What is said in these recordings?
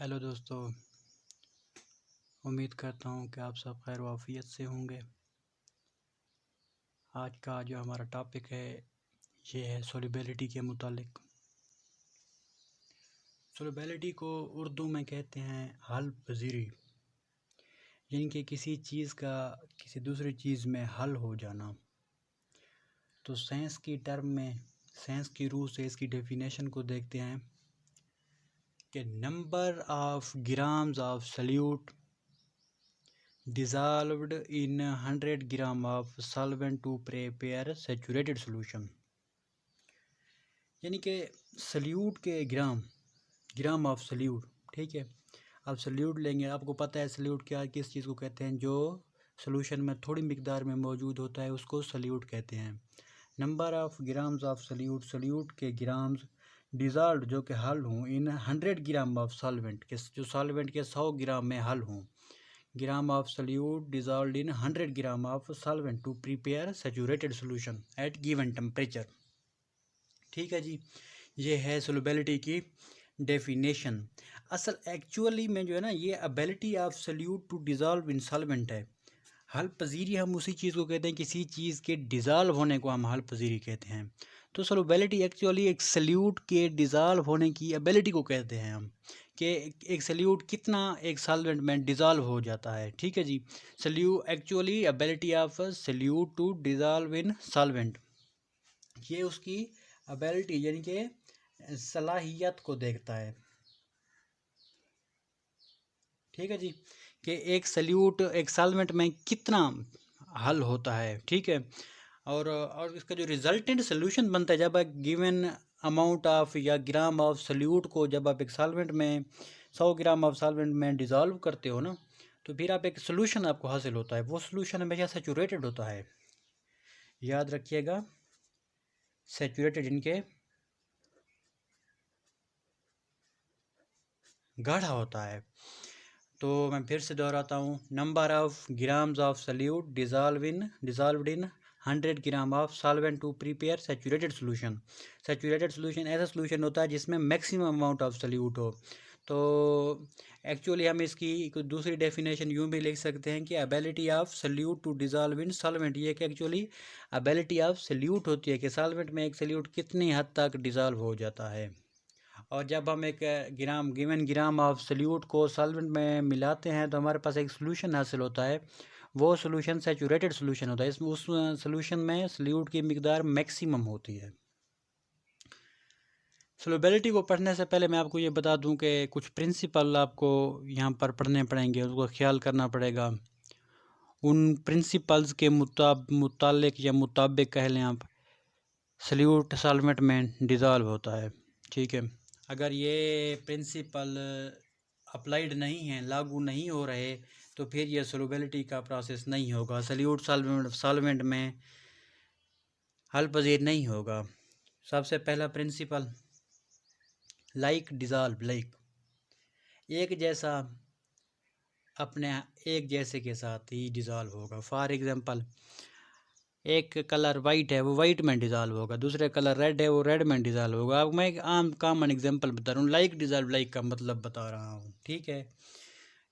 Hello दोस्तों, उम्मीद करता हूँ कि आप सब खैर वाफियत से होंगे। आज का जो हमारा टॉपिक है ये है सोल्युबिलिटी के मुतालिक। सोल्युबिलिटी को उर्दू में कहते हैं हल पजीरी, यानी कि किसी चीज़ का किसी दूसरी चीज़ में हल हो जाना। तो साइंस की टर्म में, साइंस की रूह से इसकी डेफिनेशन को देखते हैं कि number of grams of salute dissolved in 100 gram of solvent to prepare saturated solution। यानी कि सल्यूट के ग्राम ऑफ सल्यूट, ठीक है। आप सल्यूट लेंगे, आपको पता है सल्यूट क्या किस चीज़ को कहते हैं, जो सोल्यूशन में थोड़ी मिकदार में मौजूद होता है उसको सल्यूट कहते हैं। Number of grams of solute, solute के ग्राम्स डिजॉल्व जो कि हल हों इन 100 ग्राम ऑफ सॉल्वेंट के, जो सॉल्वेंट के 100 ग्राम में हल हों। Gram of solute dissolve in 100 gram of solvent to prepare saturated solution at given temperature. ठीक है जी, ये है सोल्युबिलिटी की डेफिनेशन। असल एक्चुअली में जो है ना, ये ability of solute to dissolve in solvent है। हल पजीरी हम उसी चीज़ को कहते हैं, किसी चीज़ के डिज़ॉल्व होने को हम हल पजीरी कहते हैं। तो सोल्युबिलिटी एक्चुअली एक सल्यूट के डिज़ॉल्व होने की एबिलिटी को कहते हैं हम, कि एक सल्यूट कितना एक सॉल्वेंट में डिज़ॉल्व हो जाता है। ठीक है जी, actually ability of solute to dissolve in solvent, ये उसकी एबिलिटी यानी कि सलाहियत को देखता है। ठीक है जी, कि एक सल्यूट एक सॉल्वेंट में कितना हल होता है। ठीक है, और इसका जो रिजल्टेंट सोल्यूशन बनता है, जब एक गिवन अमाउंट ऑफ या ग्राम ऑफ सल्यूट को जब आप एक सॉल्वेंट में 100 ग्राम ऑफ सॉल्वेंट में डिज़ोल्व करते हो ना, तो फिर आप एक सोल्यूशन आपको हासिल होता है। वो सोल्यूशन हमेशा सैचुरेटेड होता है, याद रखिएगा, सैचुरेटेड इनके गाढ़ा होता है। तो मैं फिर से दोहराता हूँ, number of grams of solute dissolved in 100 gram of solvent to prepare saturated solution. Saturated solution ऐसा सोल्यूशन होता है जिसमें मैक्सिमम अमाउंट ऑफ सल्यूट हो। तो एक्चुअली हम इसकी कुछ दूसरी डेफिनेशन यूँ भी लिख सकते हैं कि ability of solute to dissolve in solvent, ये कि एक्चुअली एबिलिटी ऑफ सल्यूट होती है कि सॉल्वेंट में एक सल्यूट कितनी हद तक डिजॉल्व हो जाता है। और जब हम एक गिवन ग्राम ऑफ सल्यूट को सॉल्वेंट में मिलाते हैं तो हमारे पास एक सोल्यूशन हासिल होता है। वो सोल्यूशन सैचुरेटेड सोल्यूशन होता है, इसमें उस सोल्यूशन में सल्यूट की मिकदार मैक्सिमम होती है। सोल्युबिलिटी को पढ़ने से पहले मैं आपको ये बता दूं कि कुछ प्रिंसिपल आपको यहाँ पर पढ़ने पड़ेंगे, उसको ख्याल करना पड़ेगा। उन प्रिंसिपल्स के मुतालिक या मुताबिक कह लें आप, सल्यूट सॉल्वेंट में डिज़ोल्व होता है। ठीक है, अगर ये प्रिंसिपल अप्लाइड नहीं है, लागू नहीं हो रहे, तो फिर ये सोल्युबिलिटी का प्रोसेस नहीं होगा, सल्यूट सॉल्वेंट में हल पजीर नहीं होगा। सबसे पहला प्रिंसिपल, लाइक डिज़ोल्व, लाइक एक जैसा अपने एक जैसे के साथ ही डिज़ोल्व होगा। फॉर एग्जांपल, एक कलर वाइट है वो वाइट में डिज़ोल्व होगा, दूसरे कलर रेड है वो रेड में डिज़ोल्व होगा। अब मैं एक आम कॉमन एग्जांपल बता रहा हूँ, लाइक डिज़ोल्व, लाइक का मतलब बता रहा हूँ। ठीक है,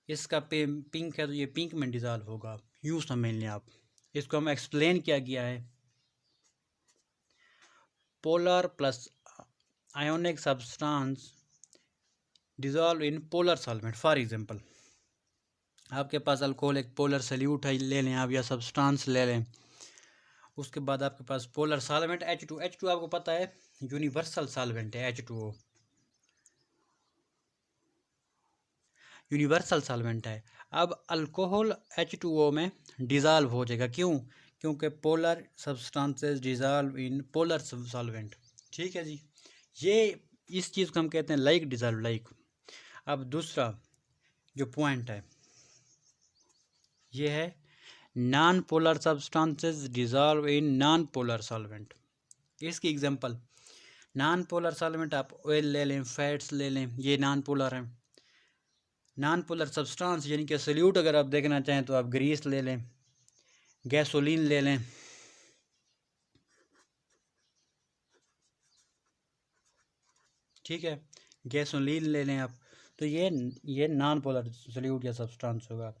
इसका पिंक है तो ये पिंक में डिज़ोल्व होगा, यूँ समझ लें आप। इसको हम एक्सप्लेन क्या किया है, polar plus ionic substance dissolve in polar solvent. For example, आपके पास अल्कोहल एक पोलर सल्यूट है, ले लें आप, या सब्सटेंस ले लें। उसके बाद आपके पास पोलर सॉल्वेंट H2। H2 आपको पता है यूनिवर्सल सॉल्वेंट है, H2O यूनिवर्सल सॉल्वेंट है। अब अल्कोहल H2O में डिज़ोल्व हो जाएगा, क्यों? क्योंकि polar substances dissolve in polar solvent. ठीक है जी, ये इस चीज़ को हम कहते हैं लाइक डिज़ोल्व, लाइक। अब दूसरा जो पॉइंट है ये है non polar substances dissolve in non polar solvent. इसकी एग्जांपल, नॉन पोलर सॉल्वेंट आप ऑयल ले लें, फैट्स ले लें, ये नॉन पोलर हैं। नॉन पोलर सब्सटेंस यानी कि सल्यूट अगर आप देखना चाहें तो आप ग्रीस ले लें, गैसोलीन ले लें। ठीक है, गैसोलीन ले लें आप, तो ये नॉन पोलर सॉल्यूट या सब्सटेंस होगा।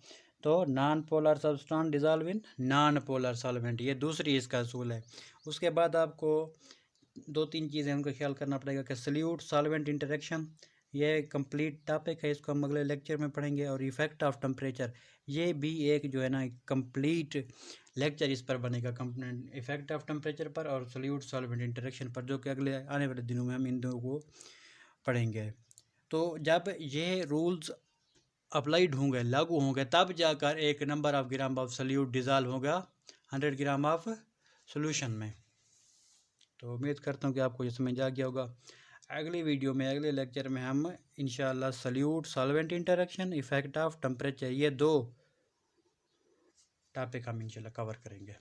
तो non polar substance dissolve in non polar solvent, ये दूसरी इसका असूल है। उसके बाद आपको 2-3 चीज़ें उनका ख्याल करना पड़ेगा कि सॉल्यूट सॉल्वेंट इंटरेक्शन, ये कंप्लीट टॉपिक है, इसको हम अगले लेक्चर में पढ़ेंगे। और इफ़ेक्ट ऑफ टेम्परेचर, ये भी एक जो है ना कंप्लीट लेक्चर इस पर बनेगा, इफ़ेक्ट ऑफ टेम्परेचर पर और सॉल्यूट सॉल्वेंट इंटरेक्शन पर, जो कि अगले आने वाले दिनों में हम इन दो को पढ़ेंगे। तो जब ये रूल्स अप्लाइड होंगे, लागू होंगे, तब जाकर एक number of gram of solute dissolve होगा 100 ग्राम ऑफ सॉल्यूशन में। तो उम्मीद करता हूँ कि आपको ये समझ आ गया होगा। अगली वीडियो में, अगले लेक्चर में हम इंशाल्लाह solute solvent interaction, effect of temperature, ये 2 टॉपिक हम इंशाल्लाह कवर करेंगे।